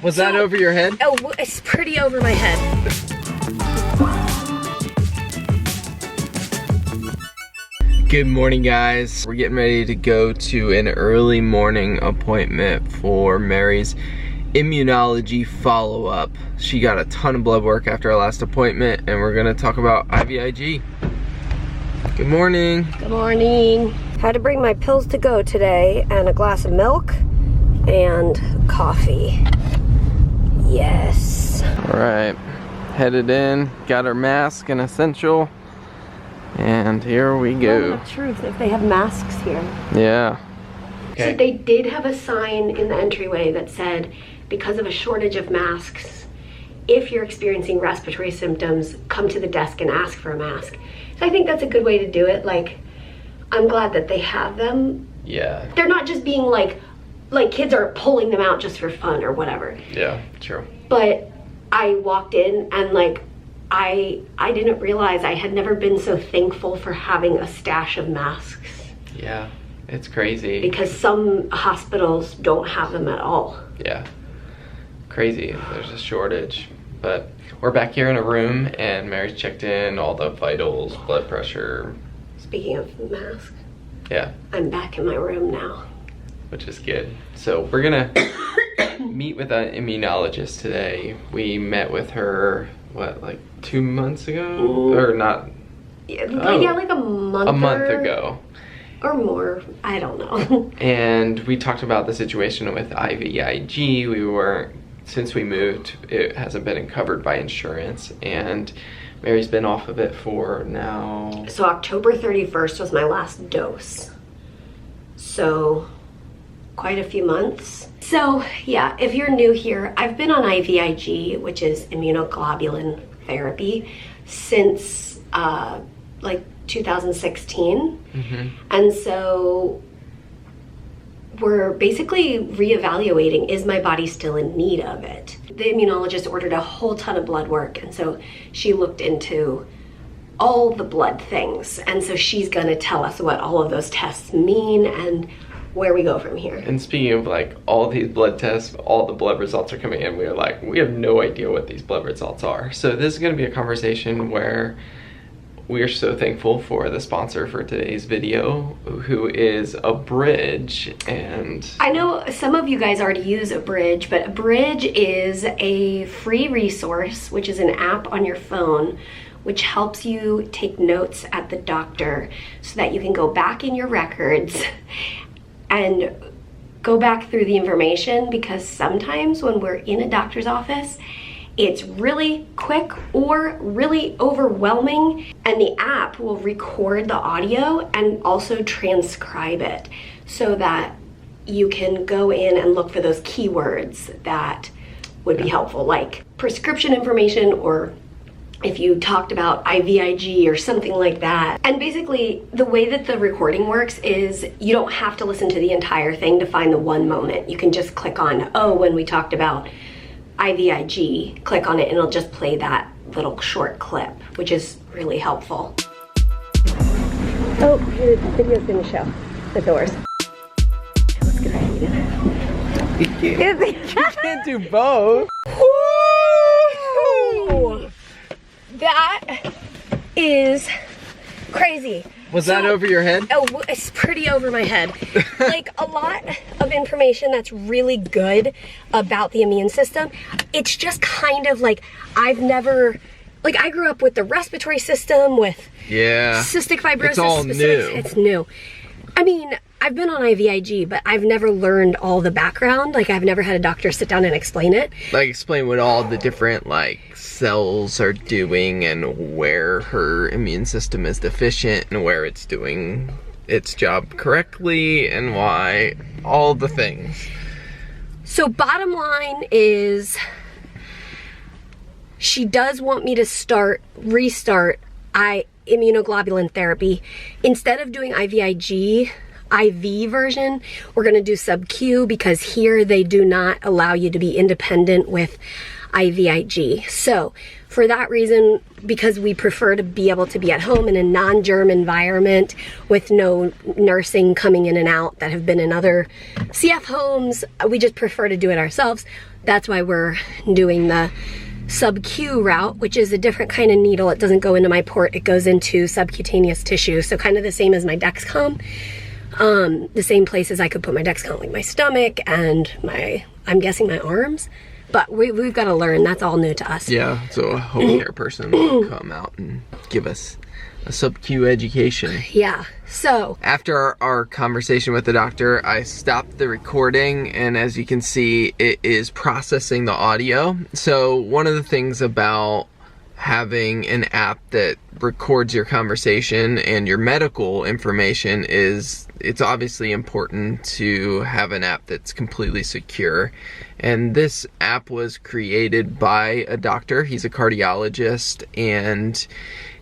Was that over your head? Oh, it's pretty over my head. Good morning, guys. We're getting ready to go to an early morning appointment for Mary's immunology follow-up. She got a ton of blood work after our last appointment, and we're gonna talk about IVIG. Good morning. Good morning. Had to bring my pills to go today and a glass of milk and coffee. Yes. All right, headed in, got our mask and essential, and here we go. The truth, if they have masks here. Yeah. Okay. So they did have a sign in the entryway that said, because of a shortage of masks, if you're experiencing respiratory symptoms, come to the desk and ask for a mask. So I think that's a good way to do it. Like, I'm glad that they have them. Yeah. They're not just being like kids are pulling them out just for fun or whatever. Yeah, true. But I walked in and like, I didn't realize I had never been so thankful for having a stash of masks. Yeah, it's crazy. Because some hospitals don't have them at all. Yeah, crazy. There's a shortage. But we're back here in a room and Mary's checked in, all the vitals, blood pressure. Speaking of masks, yeah, I'm back in my room now. Which is good. So we're gonna meet with an immunologist today. We met with her, what, like 2 months ago? Or not? Yeah, like a month ago. Or more, I don't know. And we talked about the situation with IVIG. Since we moved, it hasn't been covered by insurance, and Mary's been off of it for now. So October 31st was my last dose. So quite a few months. So yeah, if you're new here, I've been on IVIG, which is immunoglobulin therapy, since like 2016. And so we're basically reevaluating, is my body still in need of it? The immunologist ordered a whole ton of blood work, and so she looked into all the blood things, and so she's gonna tell us what all of those tests mean and where we go from here. And speaking of like all these blood tests, all the blood results are coming in, we have no idea what these blood results are. So this is gonna be a conversation where we are so thankful for the sponsor for today's video, who is Abridge. And I know some of you guys already use Abridge, but Abridge is a free resource, which is an app on your phone, which helps you take notes at the doctor so that you can go back in your records and go back through the information, because sometimes when we're in a doctor's office, it's really quick or really overwhelming, and the app will record the audio and also transcribe it so that you can go in and look for those keywords that would be helpful, like prescription information, or if you talked about IVIG or something like that. And basically, the way that the recording works is you don't have to listen to the entire thing to find the one moment. You can just click on, oh, when we talked about IVIG, click on it and it'll just play that little short clip, which is really helpful. Oh, the video's gonna show the doors. Let's get ready. You can't do both. Woo! That is crazy. Was that over your head? Oh, it's pretty over my head. Like, a lot of information that's really good about the immune system. It's just kind of like, I grew up with the respiratory system, with cystic fibrosis. It's all new. It's new. I mean, I've been on IVIG, but I've never learned all the background. Like, I've never had a doctor sit down and explain it. Like, explain what all the different, like, cells are doing and where her immune system is deficient and where it's doing its job correctly and why, all the things. So bottom line is, she does want me to restart immunoglobulin therapy. Instead of doing IVIG, IV version, we're gonna do Sub-qIG, because here they do not allow you to be independent with IVIG. So for that reason, because we prefer to be able to be at home in a non-germ environment with no nursing coming in and out that have been in other CF homes, we just prefer to do it ourselves. That's why we're doing the Sub-Q route, which is a different kind of needle. It doesn't go into my port, it goes into subcutaneous tissue. So kind of the same as my Dexcom. The same places I could put my Dexcom, like my stomach and I'm guessing my arms. But we've got to learn. That's all new to us. Yeah, so a home care person will come out and give us a Sub-Q education. Yeah, so after our conversation with the doctor, I stopped the recording, and as you can see, it is processing the audio. So one of the things about having an app that records your conversation and your medical information is it's obviously important to have an app that's completely secure. And this app was created by a doctor. He's a cardiologist, and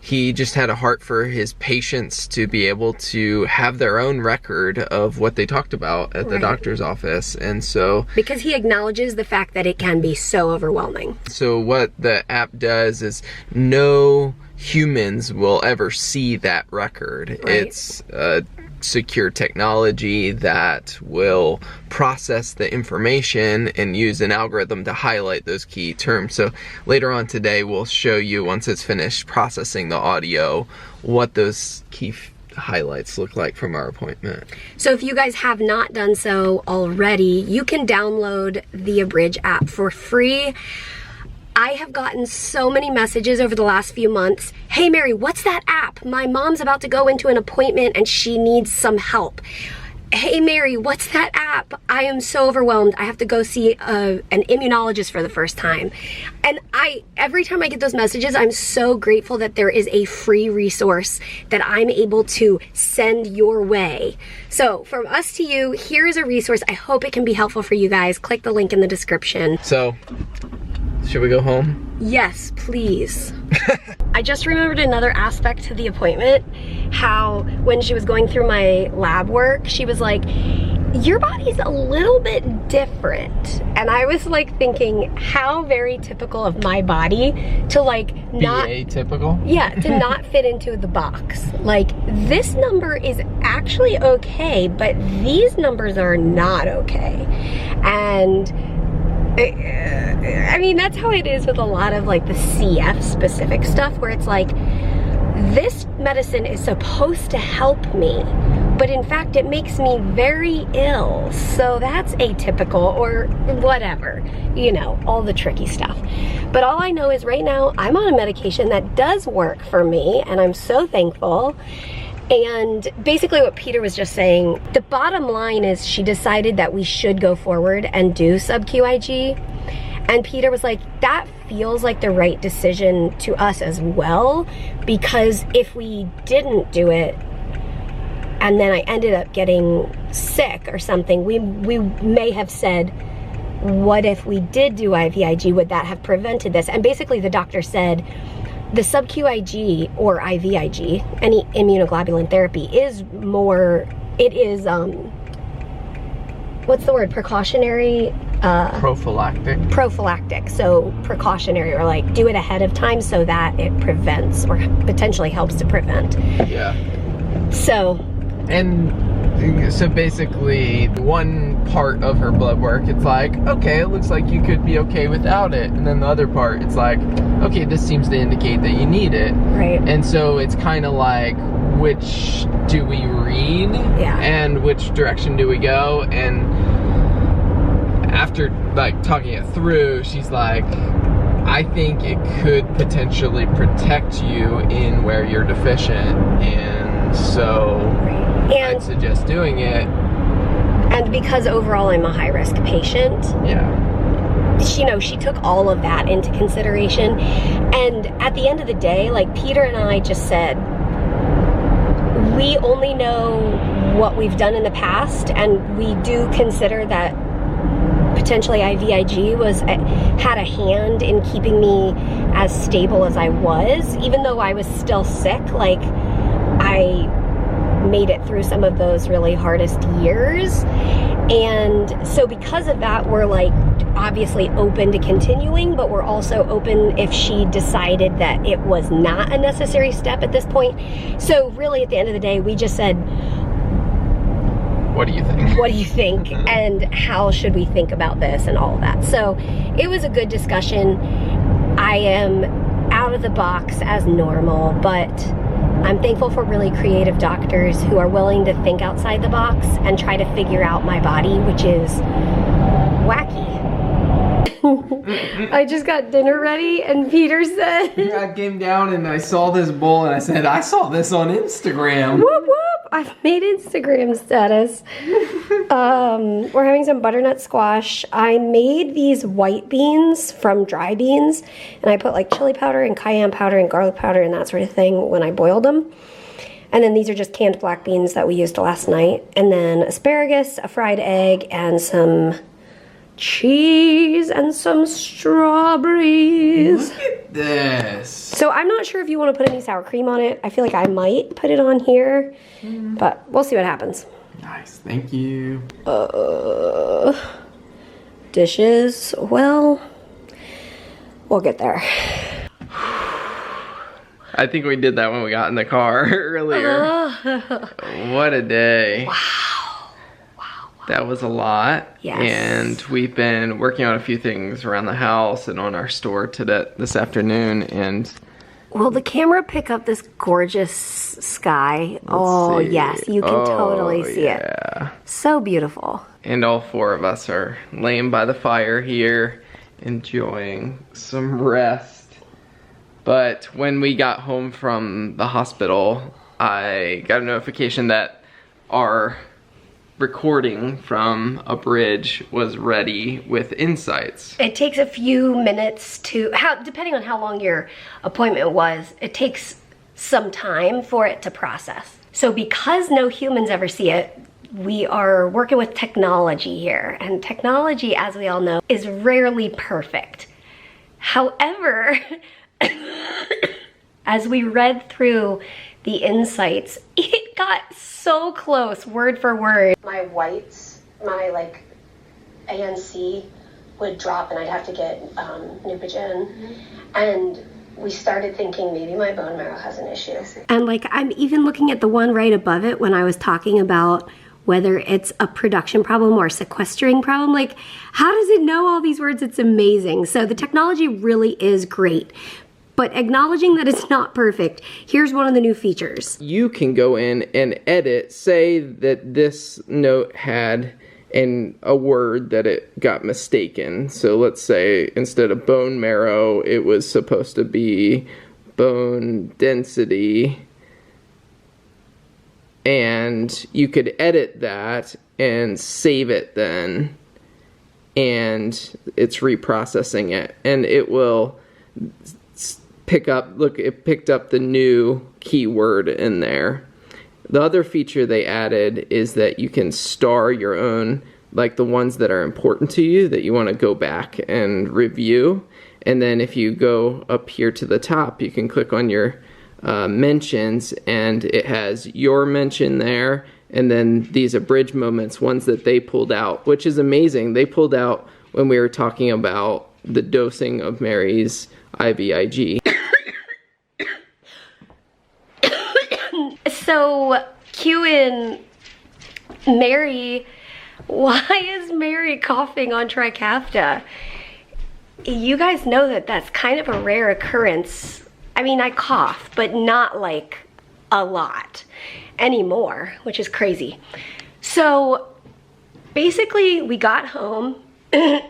he just had a heart for his patients to be able to have their own record of what they talked about at the doctor's office. And so because he acknowledges the fact that it can be so overwhelming. So what the app does is no humans will ever see that record. It's a secure technology that will process the information and use an algorithm to highlight those key terms. So later on today, we'll show you, once it's finished processing the audio, what those key highlights look like from our appointment. So if you guys have not done so already, you can download the Abridge app for free. I have gotten so many messages over the last few months. Hey Mary, what's that app? My mom's about to go into an appointment and she needs some help. Hey Mary, what's that app? I am so overwhelmed. I have to go see an immunologist for the first time. And every time I get those messages, I'm so grateful that there is a free resource that I'm able to send your way. So from us to you, here is a resource. I hope it can be helpful for you guys. Click the link in the description. So, should we go home? Yes, please. I just remembered another aspect to the appointment, how when she was going through my lab work, she was like, your body's a little bit different. And I was like thinking, how very typical of my body to like not... Be atypical? Yeah, to not fit into the box. Like, this number is actually okay, but these numbers are not okay. And I mean, that's how it is with a lot of like the CF specific stuff, where it's like, this medicine is supposed to help me, but in fact it makes me very ill. So that's atypical or whatever, you know, all the tricky stuff. But all I know is right now I'm on a medication that does work for me, and I'm so thankful. And basically what Peter was just saying, the bottom line is she decided that we should go forward and do Sub-qIG. And Peter was like, that feels like the right decision to us as well, because if we didn't do it and then I ended up getting sick or something, we may have said, what if we did do IVIG? Would that have prevented this? And basically the doctor said, the Sub-qIG or IVIG, any immunoglobulin therapy, is more, it is, what's the word, precautionary? Prophylactic. Prophylactic, so precautionary, or like do it ahead of time so that it prevents or potentially helps to prevent. Yeah. So. And so basically, one part of her blood work, it's like, okay, it looks like you could be okay without it. And then the other part, it's like, okay, this seems to indicate that you need it. Right. And so it's kind of like, which do we read? Yeah. And which direction do we go? And after like talking it through, she's like, I think it could potentially protect you in where you're deficient. And so I'd suggest doing it. And because overall I'm a high-risk patient. Yeah. You know, she took all of that into consideration. And at the end of the day, like Peter and I just said, we only know what we've done in the past, and we do consider that potentially IVIG had a hand in keeping me as stable as I was, even though I was still sick. Like, I made it through some of those really hardest years. And so because of that, we're like, obviously open to continuing, but we're also open if she decided that it was not a necessary step at this point. So really at the end of the day, we just said, what do you think? What do you think? And how should we think about this and all of that? So it was a good discussion. I am out of the box as normal, but I'm thankful for really creative doctors who are willing to think outside the box and try to figure out my body, which is wacky. I just got dinner ready and Peter said... I came down and I saw this bowl and I said, I saw this on Instagram. Whoop whoop! I've made Instagram status. We're having some butternut squash. I made these white beans from dry beans, and I put like chili powder and cayenne powder and garlic powder and that sort of thing when I boiled them. And then these are just canned black beans that we used last night. And then asparagus, a fried egg, and some cheese and some strawberries. Look at this. So I'm not sure if you want to put any sour cream on it. I feel like I might put it on here, but we'll see what happens. Nice, thank you. Dishes, well, we'll get there. I think we did that when we got in the car earlier. What a day. Wow. That was a lot. Yes. And we've been working on a few things around the house and on our store this afternoon. And will the camera pick up this gorgeous sky? Oh, yes, you can totally see it. So beautiful. And all four of us are laying by the fire here, enjoying some rest. But when we got home from the hospital, I got a notification that our recording from a bridge was ready with insights. It takes a few minutes to, depending on how long your appointment was, it takes some time for it to process. So because no humans ever see it, we are working with technology here. And technology, as we all know, is rarely perfect. However, as we read through the insights, it got so close, word for word. My whites, my like ANC would drop and I'd have to get Neupogen. And we started thinking maybe my bone marrow has an issue. And like I'm even looking at the one right above it when I was talking about whether it's a production problem or a sequestering problem. Like, how does it know all these words? It's amazing. So the technology really is great. But acknowledging that it's not perfect, here's one of the new features. You can go in and edit, say that this note had a word that it got mistaken. So let's say instead of bone marrow, it was supposed to be bone density. And you could edit that and save it then. And it's reprocessing it. And it will pick up, look, it picked up the new keyword in there. The other feature they added is that you can star your own, like the ones that are important to you that you want to go back and review. And then if you go up here to the top, you can click on your mentions, and it has your mention there, and then these abridged moments, ones that they pulled out, which is amazing. They pulled out when we were talking about the dosing of Mary's IVIG. So, cue in Mary. Why is Mary coughing on Trikafta? You guys know that that's kind of a rare occurrence. I mean, I cough, but not like a lot anymore, which is crazy. So, basically, we got home and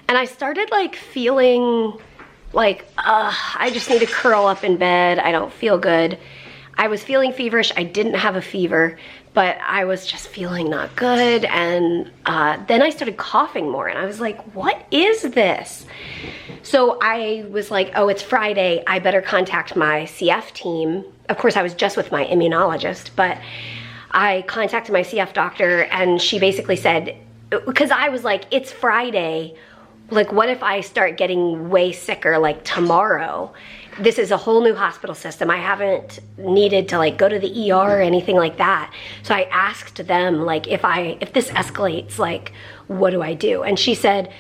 I started like feeling like, I just need to curl up in bed. I don't feel good. I was feeling feverish. I didn't have a fever, but I was just feeling not good. And then I started coughing more and I was like, what is this? So I was like, oh, it's Friday. I better contact my CF team. Of course, I was just with my immunologist, but I contacted my CF doctor and she basically said, because I was like, it's Friday. Like, what if I start getting way sicker like tomorrow? this is a whole new hospital system. I haven't needed to like go to the ER or anything like that. So I asked them like, if this escalates, like, what do I do? And she said,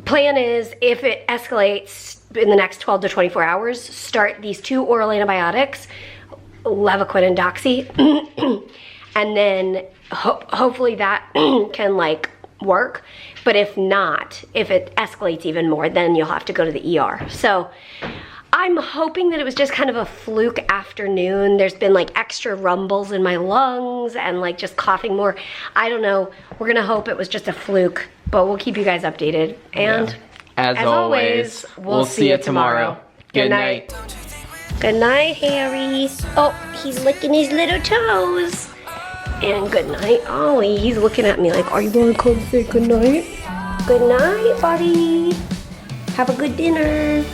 plan is if it escalates in the next 12 to 24 hours, start these 2 oral antibiotics, Levaquin and Doxy, and then hopefully that can like work. But if not, if it escalates even more, then you'll have to go to the ER. So I'm hoping that it was just kind of a fluke afternoon. There's been like extra rumbles in my lungs and like just coughing more. I don't know. We're gonna hope it was just a fluke, but we'll keep you guys updated. And as always, we'll see you tomorrow. Good night. Good night, Harry. Oh, he's licking his little toes. And good night, Ollie. He's looking at me like, are you gonna come say good night? Good night, buddy. Have a good dinner.